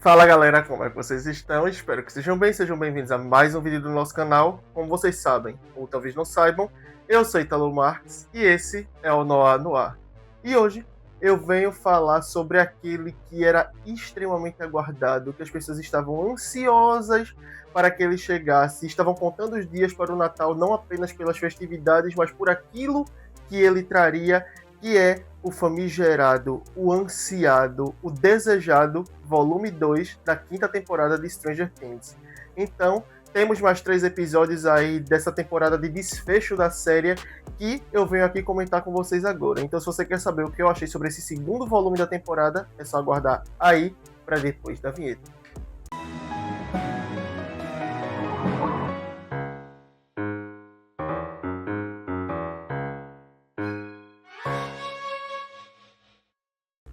Fala galera, como é que vocês estão? Espero que estejam bem, sejam bem-vindos a mais um vídeo do nosso canal. Como vocês sabem, ou talvez não saibam, eu sou Italo Marques e esse é o Noah no Ar. E hoje eu venho falar sobre aquele que era extremamente aguardado, que as pessoas estavam ansiosas para que ele chegasse, estavam contando os dias para o Natal, não apenas pelas festividades, mas por aquilo que ele traria, que é o famigerado, o ansiado, o desejado volume 2 da quinta temporada de Stranger Things. Então, temos mais 3 episódios aí dessa temporada de desfecho da série que eu venho aqui comentar com vocês agora. Então, se você quer saber o que eu achei sobre esse segundo volume da temporada, é só aguardar aí para depois da vinheta.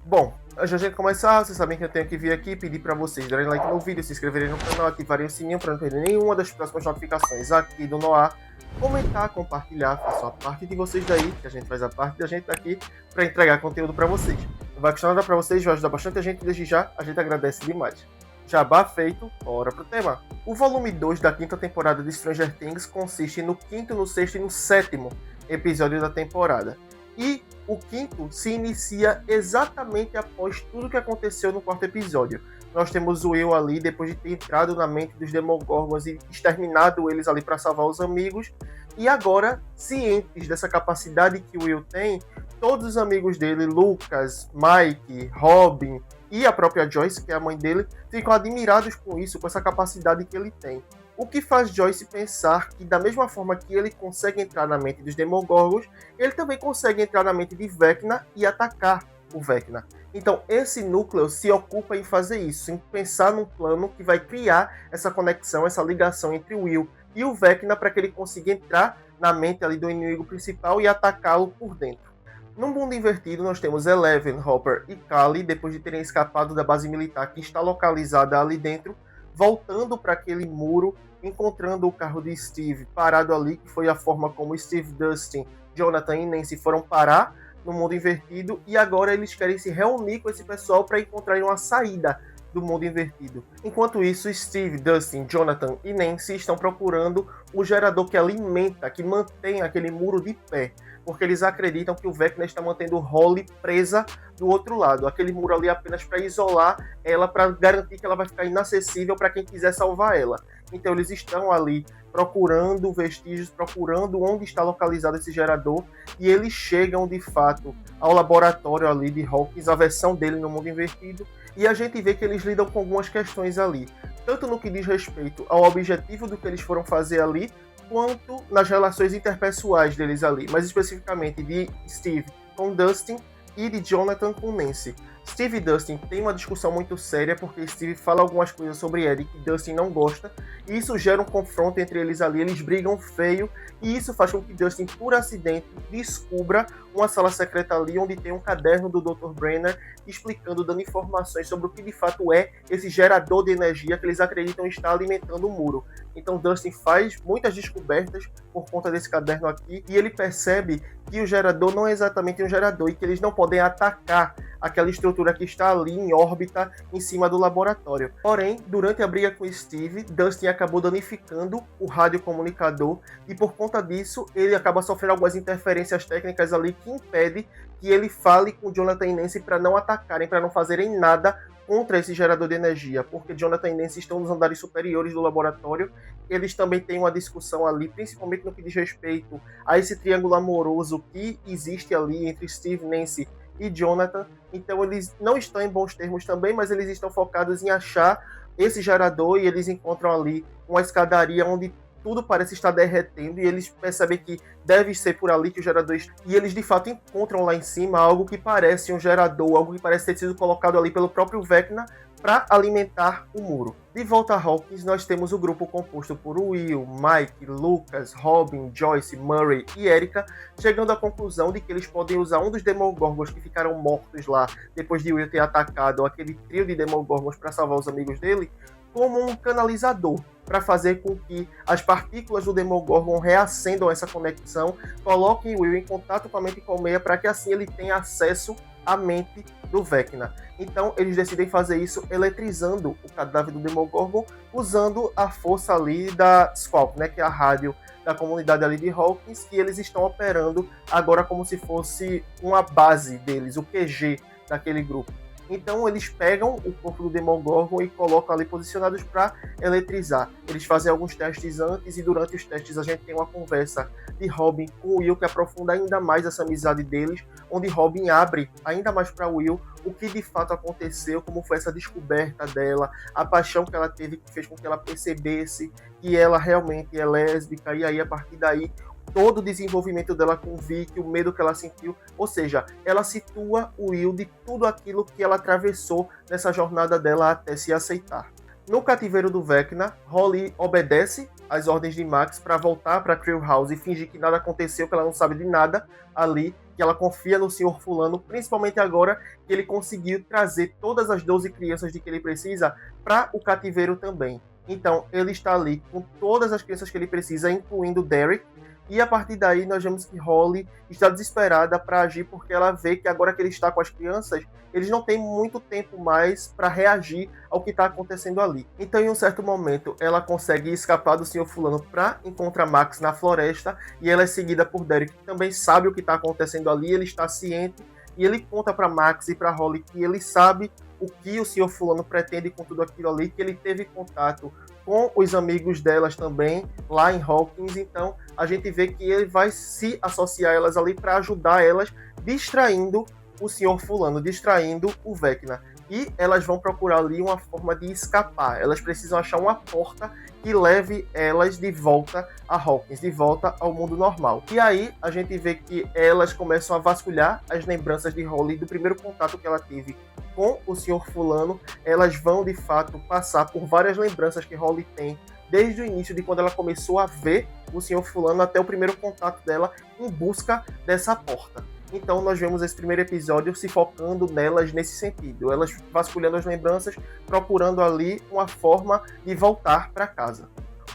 Bom, antes da gente começar, vocês sabem que eu tenho que vir aqui e pedir para vocês darem like no vídeo, se inscreverem no canal, ativarem o sininho para não perder nenhuma das próximas notificações aqui do Noah, comentar, compartilhar, façam a parte de vocês daí, que a gente faz a parte da gente daqui para entregar conteúdo para vocês. Não vai custar nada para vocês, vai ajudar bastante a gente, desde já a gente agradece demais. Jabá feito, bora pro tema. O volume 2 da quinta temporada de Stranger Things consiste no quinto, no sexto e no sétimo episódio da temporada. E o quinto se inicia exatamente após tudo que aconteceu no quarto episódio. Nós temos o Will ali, depois de ter entrado na mente dos Demogorgons e exterminado eles ali para salvar os amigos. E agora, cientes dessa capacidade que o Will tem, todos os amigos dele, Lucas, Mike, Robin e a própria Joyce, que é a mãe dele, ficam admirados com isso, com essa capacidade que ele tem. O que faz Joyce pensar que, da mesma forma que ele consegue entrar na mente dos Demogorgons, ele também consegue entrar na mente de Vecna e atacar o Vecna. Então, esse núcleo se ocupa em fazer isso, em pensar num plano que vai criar essa conexão, essa ligação entre o Will e o Vecna para que ele consiga entrar na mente ali do inimigo principal e atacá-lo por dentro. Num mundo invertido, nós temos Eleven, Hopper e Kali, depois de terem escapado da base militar que está localizada ali dentro, voltando para aquele muro, encontrando o carro de Steve parado ali, que foi a forma como Steve, Dustin, Jonathan e Nancy foram parar no mundo invertido, e agora eles querem se reunir com esse pessoal para encontrarem uma saída do mundo invertido. Enquanto isso, Steve, Dustin, Jonathan e Nancy estão procurando o gerador que alimenta, que mantém aquele muro de pé, porque eles acreditam que o Vecna está mantendo Holly presa do outro lado. Aquele muro ali apenas para isolar ela, para garantir que ela vai ficar inacessível para quem quiser salvar ela. Então eles estão ali procurando vestígios, procurando onde está localizado esse gerador, e eles chegam de fato ao laboratório ali de Hawkins, a versão dele no mundo invertido, e a gente vê que eles lidam com algumas questões ali, tanto no que diz respeito ao objetivo do que eles foram fazer ali, quanto nas relações interpessoais deles ali, mais especificamente de Steve com Dustin e de Jonathan com Nancy. Steve e Dustin têm uma discussão muito séria porque Steve fala algumas coisas sobre Eddie que Dustin não gosta, e isso gera um confronto entre eles ali, eles brigam feio, e isso faz com que Dustin, por acidente, descubra uma sala secreta ali onde tem um caderno do Dr. Brenner explicando, dando informações sobre o que de fato é esse gerador de energia que eles acreditam estar alimentando o muro. Então Dustin faz muitas descobertas por conta desse caderno aqui, e ele percebe que o gerador não é exatamente um gerador e que eles não podem atacar aquela estrutura que está ali em órbita em cima do laboratório. Porém, durante a briga com Steve, Dustin acabou danificando o radiocomunicador, e por conta disso ele acaba sofrendo algumas interferências técnicas ali que impede que ele fale com Jonathan e Nancy para não atacarem, para não fazerem nada contra esse gerador de energia, porque Jonathan e Nancy estão nos andares superiores do laboratório. Eles também têm uma discussão ali, principalmente no que diz respeito a esse triângulo amoroso que existe ali entre Steve, Nancy e Jonathan. Então eles não estão em bons termos também, mas eles estão focados em achar esse gerador, e eles encontram ali uma escadaria onde tudo parece estar derretendo, e eles percebem que deve ser por ali que o gerador está. E eles de fato encontram lá em cima algo que parece um gerador, algo que parece ter sido colocado ali pelo próprio Vecna para alimentar o muro. De volta a Hawkins, nós temos o grupo composto por Will, Mike, Lucas, Robin, Joyce, Murray e Erica, chegando à conclusão de que eles podem usar um dos Demogorgons que ficaram mortos lá depois de Will ter atacado aquele trio de Demogorgons para salvar os amigos dele, como um canalizador, para fazer com que as partículas do Demogorgon reacendam essa conexão, coloquem Will em contato com a mente colmeia, para que assim ele tenha acesso a mente do Vecna. Então eles decidem fazer isso eletrizando o cadáver do Demogorgon, usando a força ali da Squawk, né, que é a rádio da comunidade ali de Hawkins, que eles estão operando agora como se fosse uma base deles, o QG daquele grupo. Então eles pegam o corpo do Demogorgon e colocam ali posicionados para eletrizar. Eles fazem alguns testes antes e durante os testes a gente tem uma conversa de Robin com o Will que aprofunda ainda mais essa amizade deles, onde Robin abre ainda mais para Will o que de fato aconteceu, como foi essa descoberta dela, a paixão que ela teve que fez com que ela percebesse que ela realmente é lésbica, e aí a partir daí todo o desenvolvimento dela com o Vic, o medo que ela sentiu, ou seja, ela situa o Will de tudo aquilo que ela atravessou nessa jornada dela até se aceitar. No cativeiro do Vecna, Holly obedece às ordens de Max para voltar para Creel House e fingir que nada aconteceu, que ela não sabe de nada ali, que ela confia no Sr. Fulano, principalmente agora que ele conseguiu trazer todas as 12 crianças de que ele precisa para o cativeiro também. Então, ele está ali com todas as crianças que ele precisa, incluindo Derek. E a partir daí nós vemos que Holly está desesperada para agir, porque ela vê que agora que ele está com as crianças, eles não têm muito tempo mais para reagir ao que está acontecendo ali. Então em um certo momento ela consegue escapar do Sr. Fulano para encontrar Max na floresta, e ela é seguida por Derek, que também sabe o que está acontecendo ali, ele está ciente, e ele conta para Max e para Holly que ele sabe o que o Sr. Fulano pretende com tudo aquilo ali, que ele teve contato com os amigos delas também, lá em Hawkins. Então a gente vê que ele vai se associar a elas ali para ajudar elas, distraindo o Sr. Fulano, distraindo o Vecna. E elas vão procurar ali uma forma de escapar. Elas precisam achar uma porta que leve elas de volta a Hawkins, de volta ao mundo normal. E aí a gente vê que elas começam a vasculhar as lembranças de Holly do primeiro contato que ela teve com o Sr. Fulano. Elas vão de fato passar por várias lembranças que Holly tem desde o início, de quando ela começou a ver o Sr. Fulano até o primeiro contato dela em busca dessa porta. Então nós vemos esse primeiro episódio se focando nelas nesse sentido, elas vasculhando as lembranças, procurando ali uma forma de voltar para casa.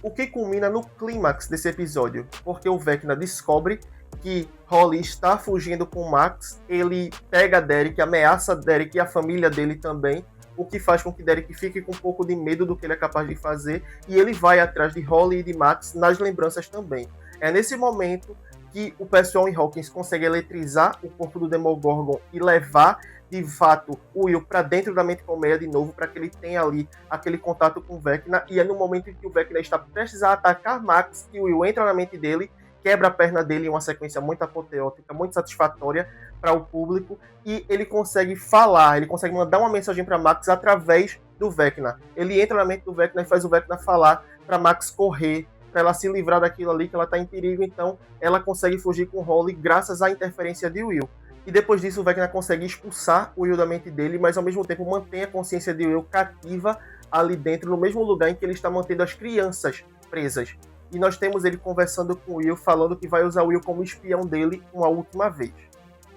O que culmina no clímax desse episódio, porque o Vecna descobre que Holly está fugindo com Max, ele pega Derek, ameaça Derek e a família dele também, o que faz com que Derek fique com um pouco de medo do que ele é capaz de fazer, e ele vai atrás de Holly e de Max nas lembranças também. É nesse momento que o pessoal em Hawkins consegue eletrizar o corpo do Demogorgon e levar, de fato, o Will para dentro da mente colmeia de novo, para que ele tenha ali aquele contato com o Vecna, e é no momento em que o Vecna está prestes a atacar Max que o Will entra na mente dele, quebra a perna dele em uma sequência muito apoteótica, muito satisfatória para o público, e ele consegue falar, ele consegue mandar uma mensagem para Max através do Vecna. Ele entra na mente do Vecna e faz o Vecna falar para Max correr, para ela se livrar daquilo ali, que ela está em perigo. Então ela consegue fugir com Holly graças à interferência de Will. E depois disso o Vecna consegue expulsar o Will da mente dele, mas ao mesmo tempo mantém a consciência de Will cativa ali dentro, no mesmo lugar em que ele está mantendo as crianças presas. E nós temos ele conversando com o Will, falando que vai usar o Will como espião dele uma última vez.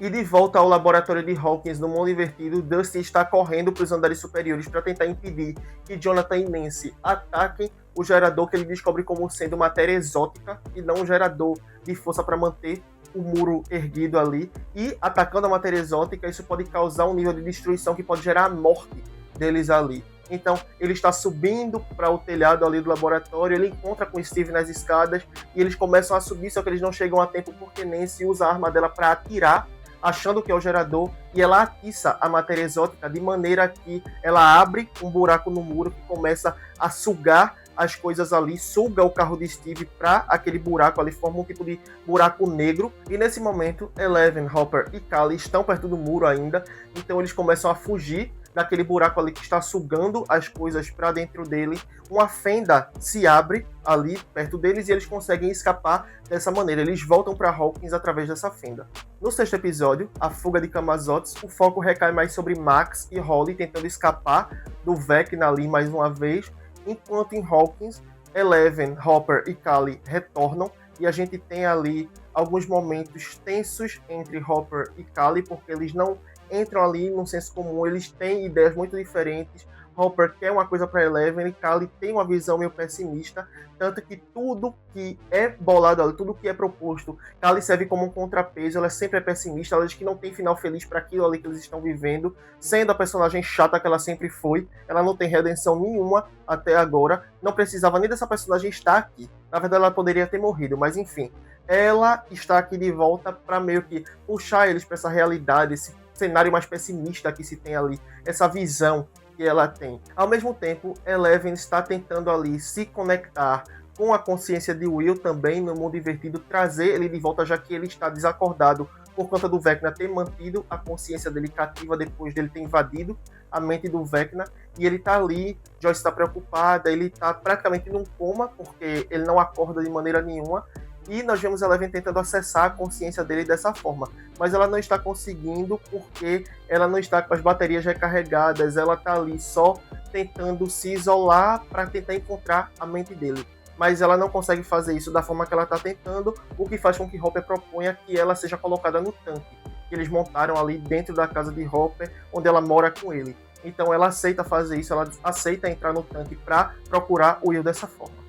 E de volta ao laboratório de Hawkins no mundo invertido, Dusty está correndo para os andares superiores para tentar impedir que Jonathan e Nancy ataquem o gerador, que ele descobre como sendo matéria exótica e não um gerador de força para manter o muro erguido ali. E atacando a matéria exótica, isso pode causar um nível de destruição que pode gerar a morte deles ali. Então ele está subindo para o telhado ali do laboratório, ele encontra com Steve nas escadas e eles começam a subir, só que eles não chegam a tempo porque Nancy usa a arma dela para atirar, achando que é o gerador, e ela atiça a matéria exótica de maneira que ela abre um buraco no muro que começa a sugar as coisas ali, suga o carro de Steve para aquele buraco ali, forma um tipo de buraco negro. E nesse momento Eleven, Hopper e Callie estão perto do muro ainda, então eles começam a fugir daquele buraco ali que está sugando as coisas para dentro dele. Uma fenda se abre ali perto deles e eles conseguem escapar dessa maneira. Eles voltam para Hawkins através dessa fenda. No sexto episódio, A Fuga de Camazotz, o foco recai mais sobre Max e Holly tentando escapar do Vecna ali mais uma vez, enquanto em Hawkins, Eleven, Hopper e Callie retornam, e a gente tem ali alguns momentos tensos entre Hopper e Callie, porque eles não entram ali num senso comum, eles têm ideias muito diferentes. Hopper quer uma coisa para Eleven e Kali tem uma visão meio pessimista, tanto que tudo que é bolado ali, tudo que é proposto, Kali serve como um contrapeso, ela sempre é pessimista, ela diz que não tem final feliz para aquilo ali que eles estão vivendo, sendo a personagem chata que ela sempre foi, ela não tem redenção nenhuma até agora, não precisava nem dessa personagem estar aqui, na verdade ela poderia ter morrido, mas enfim, ela está aqui de volta para meio que puxar eles para essa realidade, esse cenário mais pessimista que se tem ali, essa visão que ela tem. Ao mesmo tempo, Eleven está tentando ali se conectar com a consciência de Will também no mundo invertido, trazer ele de volta, já que ele está desacordado por conta do Vecna ter mantido a consciência dele cativa depois dele ter invadido a mente do Vecna, e ele está ali, Joyce está preocupada, ele está praticamente num coma, porque ele não acorda de maneira nenhuma, e nós vemos Eleven tentando acessar a consciência dele dessa forma. Mas ela não está conseguindo porque ela não está com as baterias recarregadas. Ela está ali só tentando se isolar para tentar encontrar a mente dele. Mas ela não consegue fazer isso da forma que ela está tentando, o que faz com que Hopper proponha que ela seja colocada no tanque que eles montaram ali dentro da casa de Hopper, onde ela mora com ele. Então ela aceita fazer isso, ela aceita entrar no tanque para procurar o Will dessa forma.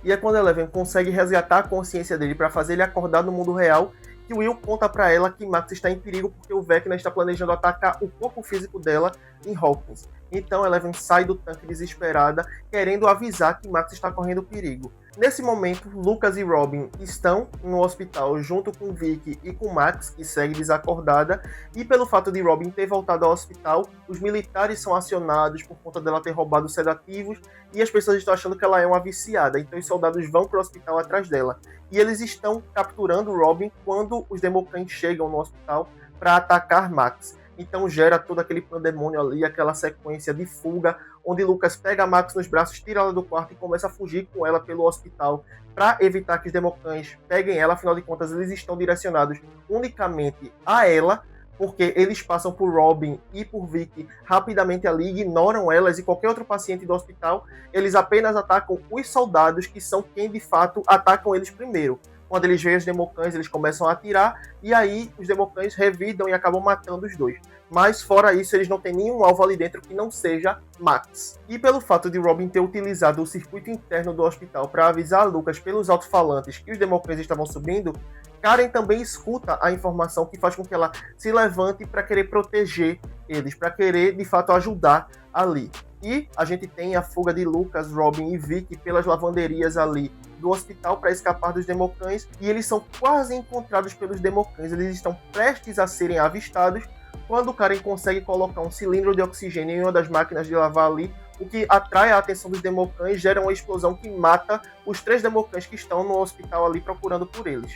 E é quando Eleven consegue resgatar a consciência dele para fazer ele acordar no mundo real, que o Will conta para ela que Max está em perigo porque o Vecna está planejando atacar o corpo físico dela em Hawkins. Então Eleven sai do tanque desesperada, querendo avisar que Max está correndo perigo. Nesse momento, Lucas e Robin estão no hospital junto com Vicky e com Max, que segue desacordada, e pelo fato de Robin ter voltado ao hospital, os militares são acionados por conta dela ter roubado sedativos, e as pessoas estão achando que ela é uma viciada, então os soldados vão para o hospital atrás dela. E eles estão capturando Robin quando os Democrats chegam no hospital para atacar Max. Então gera todo aquele pandemônio ali, aquela sequência de fuga, onde Lucas pega a Max nos braços, tira ela do quarto e começa a fugir com ela pelo hospital para evitar que os Democrats peguem ela. Afinal de contas, eles estão direcionados unicamente a ela, porque eles passam por Robin e por Vicky rapidamente ali, ignoram elas e qualquer outro paciente do hospital. Eles apenas atacam os soldados, que são quem de fato atacam eles primeiro. Quando eles veem os Democrats, eles começam a atirar, e aí os Democrats revidam e acabam matando os dois. Mas fora isso, eles não têm nenhum alvo ali dentro que não seja Max. E pelo fato de Robin ter utilizado o circuito interno do hospital para avisar Lucas pelos alto-falantes que os Democrats estavam subindo, Karen também escuta a informação, que faz com que ela se levante para querer proteger eles, para querer de fato ajudar ali. E a gente tem a fuga de Lucas, Robin e Vicky pelas lavanderias ali do hospital para escapar dos Democrats, e eles são quase encontrados pelos Democrats. Eles estão prestes a serem avistados quando Karen consegue colocar um cilindro de oxigênio em uma das máquinas de lavar ali, o que atrai a atenção dos Democrats e gera uma explosão que mata os 3 Democrats que estão no hospital ali procurando por eles.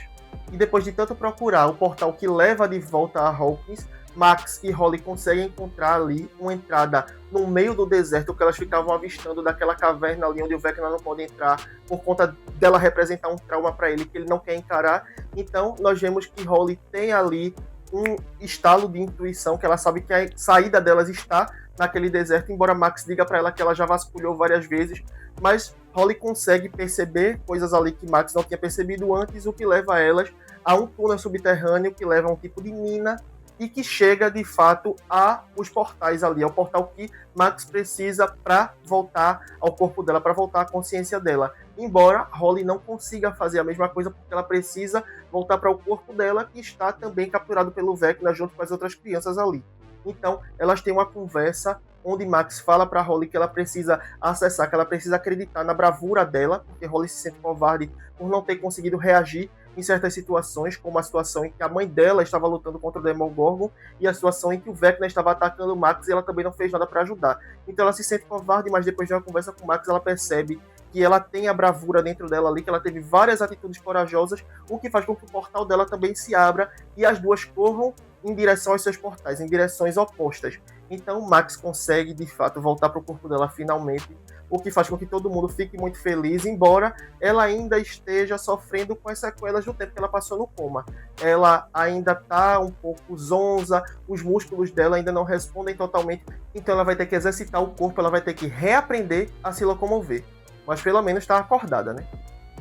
E depois de tanto procurar o portal que leva de volta a Hawkins, Max e Holly conseguem encontrar ali uma entrada no meio do deserto que elas ficavam avistando daquela caverna ali onde o Vecna não pode entrar por conta dela representar um trauma para ele que ele não quer encarar. Então nós vemos que Holly tem ali um estalo de intuição, que ela sabe que a saída delas está naquele deserto, embora Max diga para ela que ela já vasculhou várias vezes, mas Holly consegue perceber coisas ali que Max não tinha percebido antes, o que leva elas a um túnel subterrâneo que leva a um tipo de mina e que chega de fato a os portais ali, ao portal que Max precisa para voltar ao corpo dela, para voltar à consciência dela. Embora Holly não consiga fazer a mesma coisa, porque ela precisa voltar para o corpo dela, que está também capturado pelo Vecna junto com as outras crianças ali. Então, elas têm uma conversa onde Max fala para Holly que ela precisa acessar, que ela precisa acreditar na bravura dela, porque Holly se sente covarde por não ter conseguido reagir em certas situações, como a situação em que a mãe dela estava lutando contra o Demogorgon e a situação em que o Vecna estava atacando o Max e ela também não fez nada para ajudar. Então ela se sente covarde, mas depois de uma conversa com o Max, ela percebe que ela tem a bravura dentro dela ali, que ela teve várias atitudes corajosas, o que faz com que o portal dela também se abra e as duas corram em direção aos seus portais, em direções opostas. Então Max consegue, de fato, voltar para o corpo dela finalmente, o que faz com que todo mundo fique muito feliz, embora ela ainda esteja sofrendo com as sequelas do tempo que ela passou no coma. Ela ainda está um pouco zonza, os músculos dela ainda não respondem totalmente, então ela vai ter que exercitar o corpo, ela vai ter que reaprender a se locomover. Mas pelo menos está acordada, né?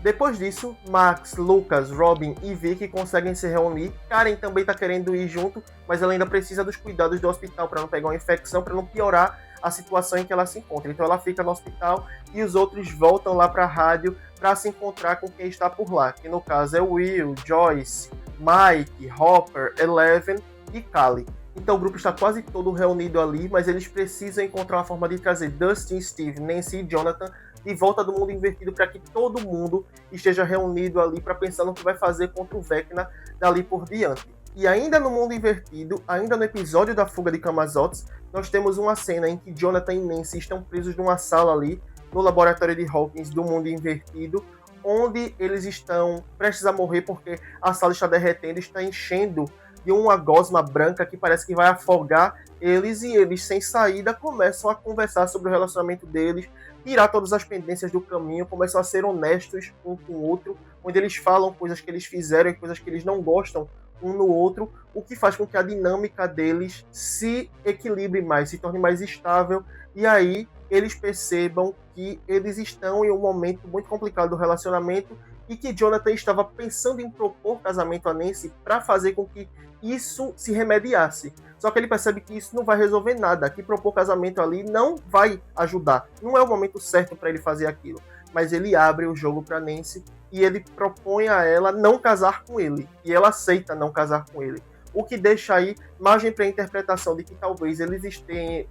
Depois disso, Max, Lucas, Robin e Vicky conseguem se reunir. Karen também está querendo ir junto, mas ela ainda precisa dos cuidados do hospital para não pegar uma infecção, para não piorar a situação em que ela se encontra. Então ela fica no hospital e os outros voltam lá para a rádio para se encontrar com quem está por lá, que no caso é Will, Joyce, Mike, Hopper, Eleven e Callie. Então o grupo está quase todo reunido ali, mas eles precisam encontrar uma forma de trazer Dustin, Steve, Nancy e Jonathan de volta do mundo invertido para que todo mundo esteja reunido ali para pensar no que vai fazer contra o Vecna dali por diante. E ainda no mundo invertido, ainda no episódio da fuga de Camazotz, nós temos uma cena em que Jonathan e Nancy estão presos numa sala ali, no laboratório de Hawkins do mundo invertido, onde eles estão prestes a morrer porque a sala está derretendo, está enchendo de uma gosma branca que parece que vai afogar eles, e eles, sem saída, começam a conversar sobre o relacionamento deles, tirar todas as pendências do caminho, começam a ser honestos um com o outro, onde eles falam coisas que eles fizeram e coisas que eles não gostam um no outro, o que faz com que a dinâmica deles se equilibre mais, se torne mais estável, e aí eles percebam que eles estão em um momento muito complicado do relacionamento e que Jonathan estava pensando em propor casamento a Nancy para fazer com que isso se remediasse. Só que ele percebe que isso não vai resolver nada, que propor casamento ali não vai ajudar. Não é o momento certo para ele fazer aquilo. Mas ele abre o jogo para Nancy e ele propõe a ela não casar com ele. E ela aceita não casar com ele. O que deixa aí margem para a interpretação de que talvez eles estejam...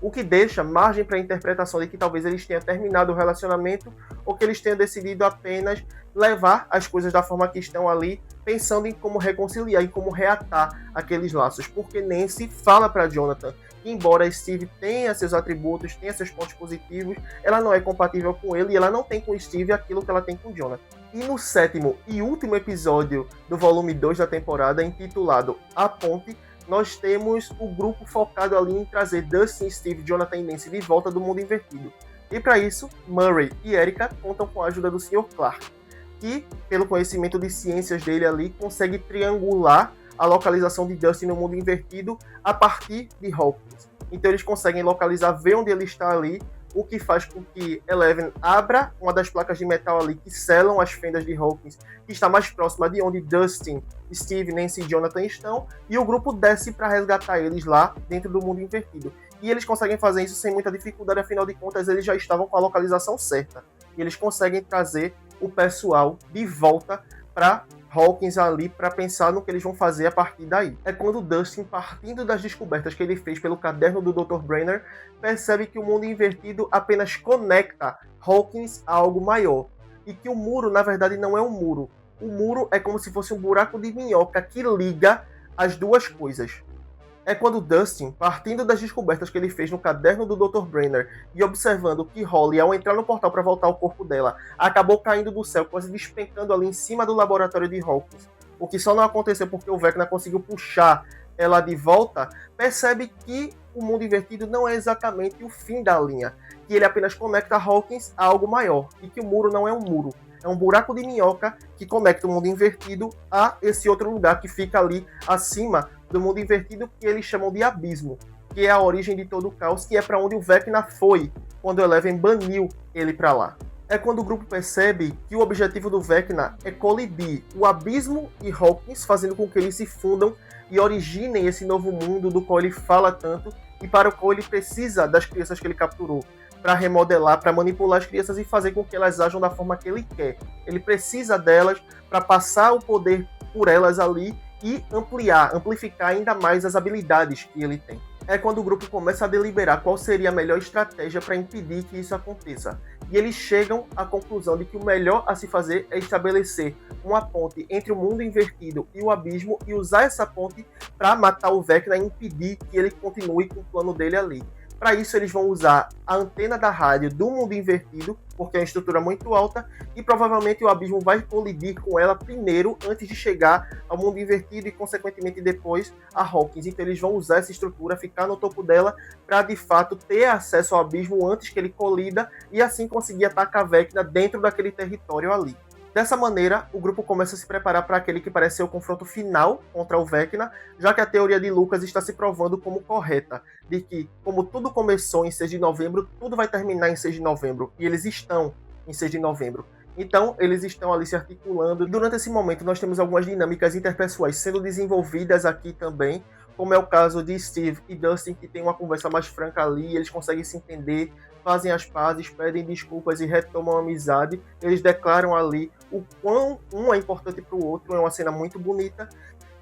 O que deixa margem para a interpretação de que talvez eles tenham terminado o relacionamento ou que eles tenham decidido apenas levar as coisas da forma que estão ali, pensando em como reconciliar e como reatar aqueles laços. Porque Nancy fala para Jonathan que, embora Steve tenha seus atributos, tenha seus pontos positivos, ela não é compatível com ele e ela não tem com Steve aquilo que ela tem com Jonathan. E no 7º e último episódio do volume 2 da temporada, intitulado A Ponte, nós temos o grupo focado ali em trazer Dustin, Steve, Jonathan e Nancy de volta do mundo invertido. E para isso, Murray e Erica contam com a ajuda do Sr. Clark, que, pelo conhecimento de ciências dele ali, consegue triangular a localização de Dustin no mundo invertido a partir de Hawkins. Então eles conseguem localizar, ver onde ele está ali, o que faz com que Eleven abra uma das placas de metal ali que selam as fendas de Hawkins, que está mais próxima de onde Dustin, Steve, Nancy e Jonathan estão, e o grupo desce para resgatar eles lá dentro do mundo invertido. E eles conseguem fazer isso sem muita dificuldade, afinal de contas eles já estavam com a localização certa. E eles conseguem trazer o pessoal de volta para Hawkins ali para pensar no que eles vão fazer a partir daí. É quando Dustin, partindo das descobertas que ele fez pelo caderno do Dr. Brenner, percebe que o mundo invertido apenas conecta Hawkins a algo maior. E que o muro, na verdade, não é um muro. O muro é como se fosse um buraco de minhoca que liga as duas coisas. É quando Dustin, partindo das descobertas que ele fez no caderno do Dr. Brenner e observando que Holly, ao entrar no portal para voltar ao corpo dela, acabou caindo do céu, quase despencando ali em cima do laboratório de Hawkins, o que só não aconteceu porque o Vecna conseguiu puxar ela de volta, percebe que o mundo invertido não é exatamente o fim da linha, que ele apenas conecta Hawkins a algo maior, e que o muro não é um muro, é um buraco de minhoca que conecta o mundo invertido a esse outro lugar que fica ali acima do mundo invertido, que eles chamam de abismo, que é a origem de todo o caos, que é para onde o Vecna foi quando Eleven baniu ele para lá. É quando o grupo percebe que o objetivo do Vecna é colidir o abismo e Hawkins, fazendo com que eles se fundam e originem esse novo mundo do qual ele fala tanto e para o qual ele precisa das crianças que ele capturou para remodelar, para manipular as crianças e fazer com que elas ajam da forma que ele quer. Ele precisa delas para passar o poder por elas ali e amplificar ainda mais as habilidades que ele tem. É quando o grupo começa a deliberar qual seria a melhor estratégia para impedir que isso aconteça. E eles chegam à conclusão de que o melhor a se fazer é estabelecer uma ponte entre o mundo invertido e o abismo e usar essa ponte para matar o Vecna e impedir que ele continue com o plano dele ali. Para isso, eles vão usar a antena da rádio do mundo invertido, porque é uma estrutura muito alta, e provavelmente o abismo vai colidir com ela primeiro, antes de chegar ao mundo invertido e, consequentemente, depois a Hawkins. Então, eles vão usar essa estrutura, ficar no topo dela, para, de fato, ter acesso ao abismo antes que ele colida e, assim, conseguir atacar a Vecna dentro daquele território ali. Dessa maneira, o grupo começa a se preparar para aquele que parece ser o confronto final contra o Vecna, já que a teoria de Lucas está se provando como correta, de que, como tudo começou em 6 de novembro, tudo vai terminar em 6 de novembro, e eles estão em 6 de novembro. Então, eles estão ali se articulando. Durante esse momento, nós temos algumas dinâmicas interpessoais sendo desenvolvidas aqui também, como é o caso de Steve e Dustin, que tem uma conversa mais franca ali, eles conseguem se entender, fazem as pazes, pedem desculpas e retomam a amizade. Eles declaram ali o quão um é importante para o outro, é uma cena muito bonita.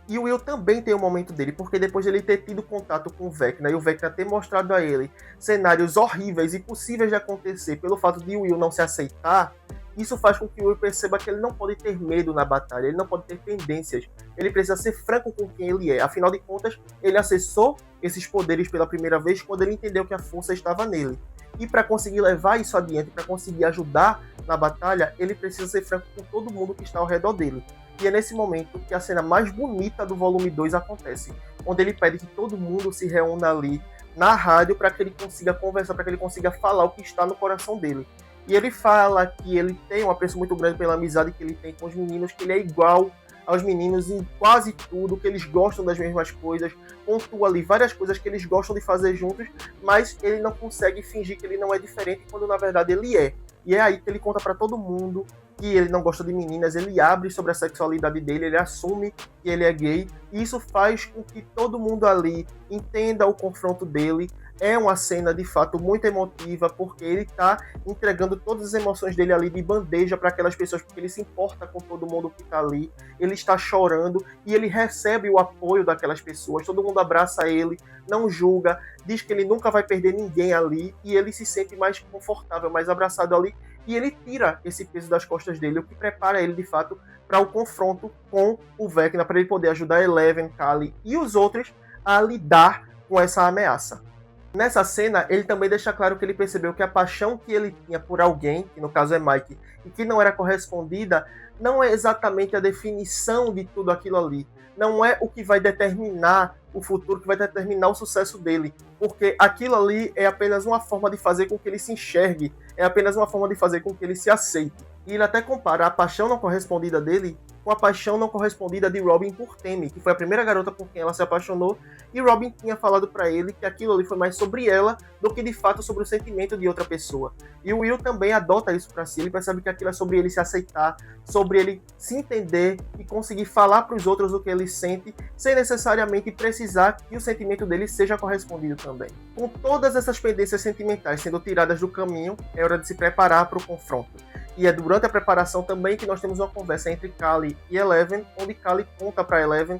E o Will também tem o momento dele, porque depois de ele ter tido contato com o Vecna e o Vecna ter mostrado a ele cenários horríveis e possíveis de acontecer pelo fato de o Will não se aceitar, isso faz com que o Will perceba que ele não pode ter medo na batalha, ele não pode ter tendências, ele precisa ser franco com quem ele é. Afinal de contas, ele acessou esses poderes pela primeira vez quando ele entendeu que a força estava nele. E para conseguir levar isso adiante, para conseguir ajudar na batalha, ele precisa ser franco com todo mundo que está ao redor dele. E é nesse momento que a cena mais bonita do volume 2 acontece, onde ele pede que todo mundo se reúna ali na rádio para que ele consiga conversar, para que ele consiga falar o que está no coração dele. E ele fala que ele tem um apreço muito grande pela amizade que ele tem com os meninos, que ele é igual aos meninos em quase tudo, que eles gostam das mesmas coisas, pontua ali várias coisas que eles gostam de fazer juntos, mas ele não consegue fingir que ele não é diferente quando na verdade ele é. E é aí que ele conta para todo mundo que ele não gosta de meninas, ele abre sobre a sexualidade dele, ele assume que ele é gay, e isso faz com que todo mundo ali entenda o confronto dele. É uma cena de fato muito emotiva, porque ele está entregando todas as emoções dele ali de bandeja para aquelas pessoas, porque ele se importa com todo mundo que está ali, ele está chorando e ele recebe o apoio daquelas pessoas, todo mundo abraça ele, não julga, diz que ele nunca vai perder ninguém ali, e ele se sente mais confortável, mais abraçado ali, e ele tira esse peso das costas dele, o que prepara ele de fato para o confronto com o Vecna, para ele poder ajudar Eleven, Kali e os outros a lidar com essa ameaça. Nessa cena, ele também deixa claro que ele percebeu que a paixão que ele tinha por alguém, que no caso é Mike, e que não era correspondida, não é exatamente a definição de tudo aquilo ali. Não é o que vai determinar o futuro, que vai determinar o sucesso dele. Porque aquilo ali é apenas uma forma de fazer com que ele se enxergue, é apenas uma forma de fazer com que ele se aceite. E ele até compara a paixão não correspondida dele com a paixão não correspondida de Robin por Tammy, que foi a primeira garota por quem ela se apaixonou, e Robin tinha falado para ele que aquilo ali foi mais sobre ela do que de fato sobre o sentimento de outra pessoa. E o Will também adota isso para si, ele percebe que aquilo é sobre ele se aceitar, sobre ele se entender e conseguir falar para os outros o que ele sente, sem necessariamente precisar que o sentimento dele seja correspondido também. Com todas essas pendências sentimentais sendo tiradas do caminho, é hora de se preparar para o confronto. E é durante a preparação também que nós temos uma conversa entre Kali e Eleven, onde Kali conta para Eleven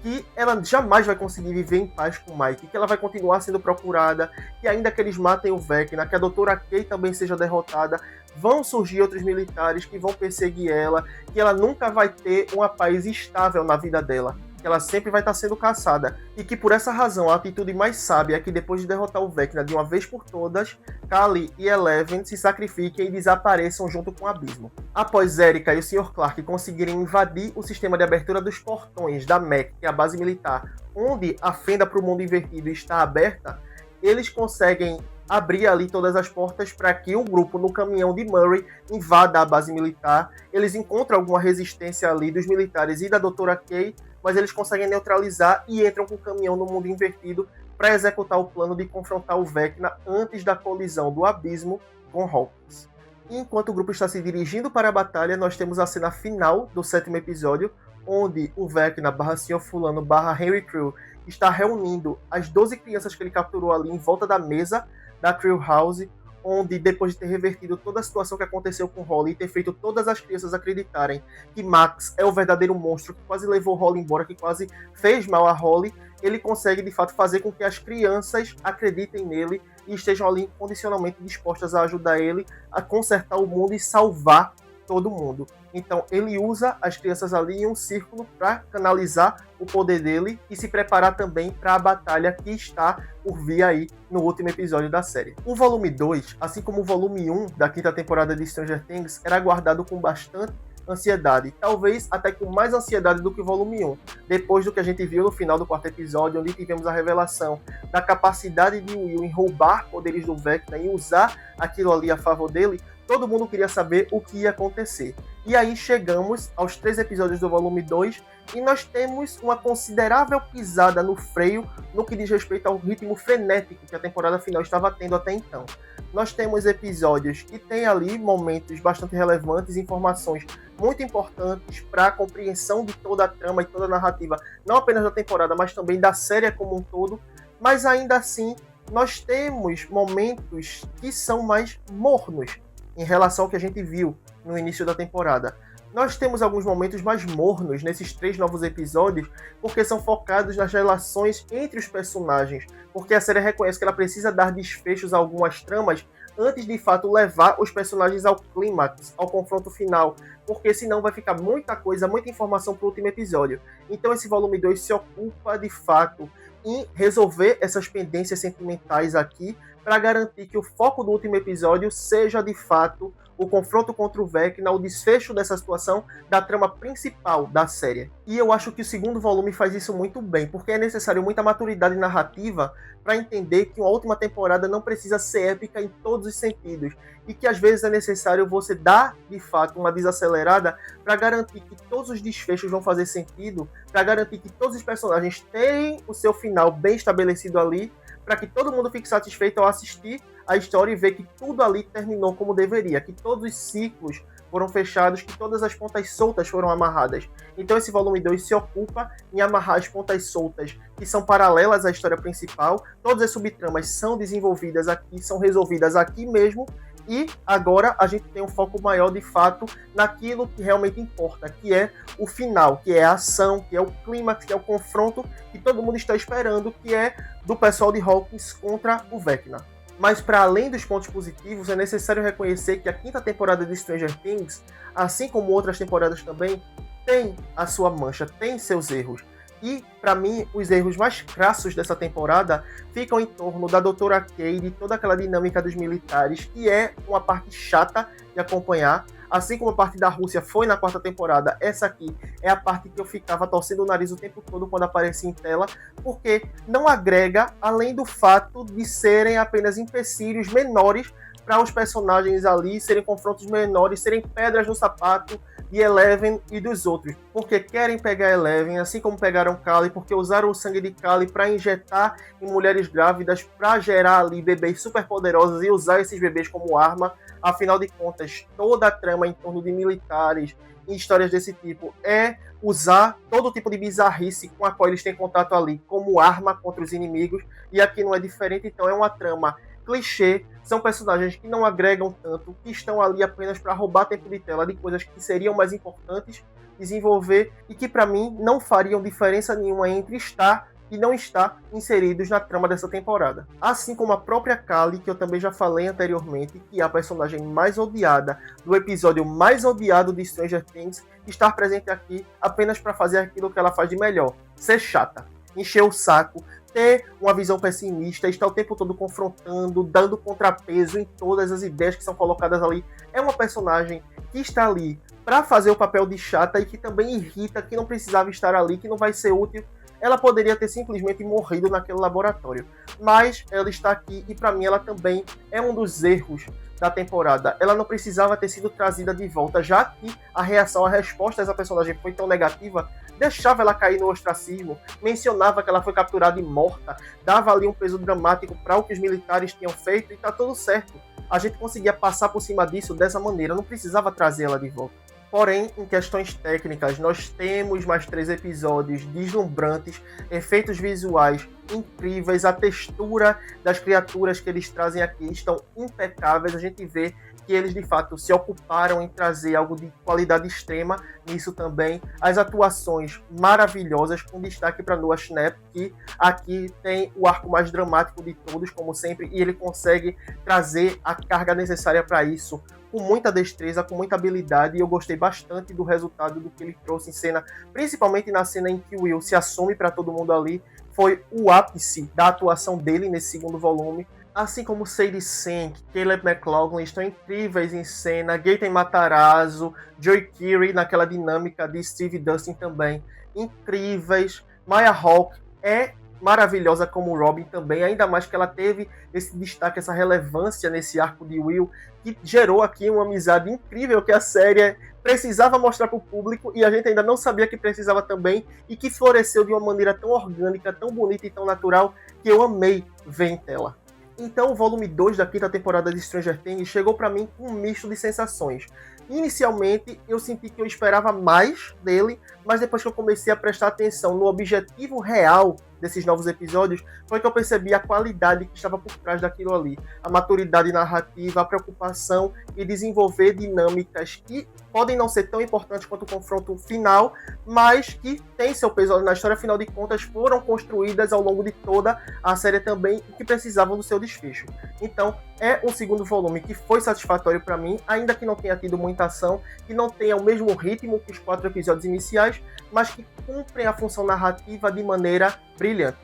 que ela jamais vai conseguir viver em paz com Mike, que ela vai continuar sendo procurada, que ainda que eles matem o Vecna, que a Doutora Kay também seja derrotada, vão surgir outros militares que vão perseguir ela, que ela nunca vai ter uma paz estável na vida dela, que ela sempre vai estar sendo caçada, e que por essa razão a atitude mais sábia é que depois de derrotar o Vecna de uma vez por todas, Kali e Eleven se sacrifiquem e desapareçam junto com o Abismo. Após Erika e o Sr. Clark conseguirem invadir o sistema de abertura dos portões da MEC, que é a base militar, onde a fenda para o mundo invertido está aberta, eles conseguem abrir ali todas as portas para que o grupo no caminhão de Murray invada a base militar. Eles encontram alguma resistência ali dos militares e da Doutora Kay, mas eles conseguem neutralizar e entram com o caminhão no mundo invertido para executar o plano de confrontar o Vecna antes da colisão do Abismo com Hawkins. E enquanto o grupo está se dirigindo para a batalha, nós temos a cena final do 7º episódio, onde o Vecna /Sr. Fulano /Henry Crew está reunindo as 12 crianças que ele capturou ali em volta da mesa da Crew House, onde depois de ter revertido toda a situação que aconteceu com Holly e ter feito todas as crianças acreditarem que Max é o verdadeiro monstro que quase levou Holly embora, que quase fez mal a Holly, ele consegue de fato fazer com que as crianças acreditem nele e estejam ali incondicionalmente dispostas a ajudar ele a consertar o mundo e salvar todo mundo. Então ele usa as crianças ali em um círculo para canalizar o poder dele e se preparar também para a batalha que está por vir aí no último episódio da série. O volume 2, assim como o volume 1 da 5ª temporada de Stranger Things, era aguardado com bastante ansiedade, talvez até com mais ansiedade do que o volume 1, depois do que a gente viu no final do 4º episódio, onde tivemos a revelação da capacidade de Will em roubar poderes do Vecna e usar aquilo ali a favor dele. Todo mundo queria saber o que ia acontecer. E aí chegamos aos 3 episódios do volume 2, E nós temos uma considerável pisada no freio no que diz respeito ao ritmo frenético que a temporada final estava tendo até então. Nós temos episódios que têm ali momentos bastante relevantes, informações muito importantes para a compreensão de toda a trama e toda a narrativa, não apenas da temporada, mas também da série como um todo. Mas ainda assim, nós temos momentos que são mais mornos em relação ao que a gente viu no início da temporada. Nós temos alguns momentos mais mornos nesses 3 novos episódios, porque são focados nas relações entre os personagens, porque a série reconhece que ela precisa dar desfechos a algumas tramas antes de fato levar os personagens ao clímax, ao confronto final, porque senão vai ficar muita coisa, muita informação para o último episódio. Então esse volume 2 se ocupa de fato em resolver essas pendências sentimentais aqui, para garantir que o foco do último episódio seja de fato o confronto contra o Vecna, o desfecho dessa situação da trama principal da série. E eu acho que o segundo volume faz isso muito bem, porque é necessário muita maturidade narrativa para entender que uma última temporada não precisa ser épica em todos os sentidos, e que às vezes é necessário você dar, de fato, uma desacelerada para garantir que todos os desfechos vão fazer sentido, para garantir que todos os personagens têm o seu final bem estabelecido ali, para que todo mundo fique satisfeito ao assistir a história e ver que tudo ali terminou como deveria, que todos os ciclos foram fechados, que todas as pontas soltas foram amarradas. Então esse volume 2 se ocupa em amarrar as pontas soltas que são paralelas à história principal, todas as subtramas são desenvolvidas aqui, são resolvidas aqui mesmo, e agora a gente tem um foco maior de fato naquilo que realmente importa, que é o final, que é a ação, que é o clímax, que é o confronto que todo mundo está esperando, que é do pessoal de Hawkins contra o Vecna. Mas para além dos pontos positivos, é necessário reconhecer que a 5ª temporada de Stranger Things, assim como outras temporadas também, tem a sua mancha, tem seus erros. E, para mim, os erros mais crassos dessa temporada ficam em torno da Doutora Cade, toda aquela dinâmica dos militares, que é uma parte chata de acompanhar. Assim como a parte da Rússia foi na 4ª temporada, essa aqui é a parte que eu ficava torcendo o nariz o tempo todo quando aparecia em tela, porque não agrega, além do fato de serem apenas empecilhos menores para os personagens ali, serem confrontos menores, serem pedras no sapato de Eleven e dos outros, porque querem pegar Eleven, assim como pegaram Kali, porque usaram o sangue de Kali para injetar em mulheres grávidas, para gerar ali bebês superpoderosos e usar esses bebês como arma. Afinal de contas, toda a trama em torno de militares e histórias desse tipo é usar todo tipo de bizarrice com a qual eles têm contato ali como arma contra os inimigos, e aqui não é diferente. Então é uma trama clichê, são personagens que não agregam tanto, que estão ali apenas para roubar tempo de tela de coisas que seriam mais importantes desenvolver e que para mim não fariam diferença nenhuma entre estar e não estar inseridos na trama dessa temporada. Assim como a própria Kali, que eu também já falei anteriormente, que é a personagem mais odiada do episódio mais odiado de Stranger Things, estar presente aqui apenas para fazer aquilo que ela faz de melhor, ser chata, encher o saco, ter uma visão pessimista, estar o tempo todo confrontando, dando contrapeso em todas as ideias que são colocadas ali. É uma personagem que está ali para fazer o papel de chata e que também irrita, que não precisava estar ali, que não vai ser útil. Ela poderia ter simplesmente morrido naquele laboratório, mas ela está aqui e para mim ela também é um dos erros da temporada. Ela não precisava ter sido trazida de volta, já que a reação, a resposta dessa personagem foi tão negativa, deixava ela cair no ostracismo, mencionava que ela foi capturada e morta, dava ali um peso dramático para o que os militares tinham feito e tá tudo certo. A gente conseguia passar por cima disso dessa maneira, não precisava trazer ela de volta. Porém, em questões técnicas, nós temos mais 3 episódios deslumbrantes, efeitos visuais incríveis, a textura das criaturas que eles trazem aqui estão impecáveis, a gente vê que eles de fato se ocuparam em trazer algo de qualidade extrema nisso também. As atuações maravilhosas, com destaque para Noah Schnapp, que aqui tem o arco mais dramático de todos, como sempre, e ele consegue trazer a carga necessária para isso com muita destreza, com muita habilidade, e eu gostei bastante do resultado do que ele trouxe em cena, principalmente na cena em que o Will se assume para todo mundo ali. Foi o ápice da atuação dele nesse segundo volume. Assim como Sadie Sink, Caleb McLaughlin estão incríveis em cena, Gaten Matarazzo, Joy Keery naquela dinâmica de Steve Dustin também, incríveis. Maya Hawke é maravilhosa como Robin também, ainda mais que ela teve esse destaque, essa relevância nesse arco de Will, que gerou aqui uma amizade incrível que a série precisava mostrar para o público e a gente ainda não sabia que precisava também e que floresceu de uma maneira tão orgânica, tão bonita e tão natural que eu amei ver em tela. Então o volume 2 da quinta temporada de Stranger Things chegou para mim com um misto de sensações. Inicialmente eu senti que eu esperava mais dele, mas depois que eu comecei a prestar atenção no objetivo real desses novos episódios, foi que eu percebi a qualidade que estava por trás daquilo ali. A maturidade narrativa, a preocupação em desenvolver dinâmicas que podem não ser tão importantes quanto o confronto final, mas que tem seu peso na história, afinal de contas foram construídas ao longo de toda a série também e que precisavam do seu desfecho. Então, é um segundo volume que foi satisfatório para mim, ainda que não tenha tido muita ação, que não tenha o mesmo ritmo que os 4 episódios iniciais, mas que cumprem a função narrativa de maneira brilhante.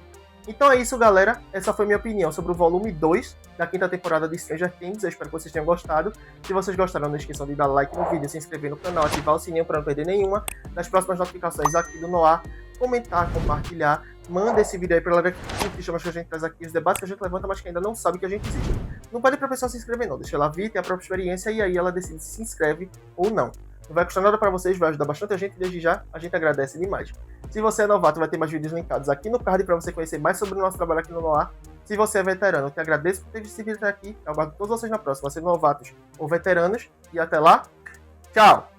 Então é isso, galera. Essa foi minha opinião sobre o volume 2 da quinta temporada de Stranger Things. Eu espero que vocês tenham gostado. Se vocês gostaram, não esqueçam de dar like no vídeo, se inscrever no canal, ativar o sininho para não perder nenhuma das próximas notificações aqui do Noir, comentar, compartilhar, manda esse vídeo aí pra galera que curte, chama que a gente traz aqui, os debates que a gente levanta, mas que ainda não sabe que a gente existe. Não pede pra pessoa se inscrever não, deixa ela vir, ter a própria experiência e aí ela decide se se inscreve ou não. Não vai custar nada pra vocês, vai ajudar bastante a gente, desde já a gente agradece demais. Se você é novato, vai ter mais vídeos linkados aqui no card pra você conhecer mais sobre o nosso trabalho aqui no Noir. Se você é veterano, eu te agradeço por ter visto esse vídeo até aqui. Eu aguardo todos vocês na próxima, sejam novatos ou veteranos. E até lá, tchau!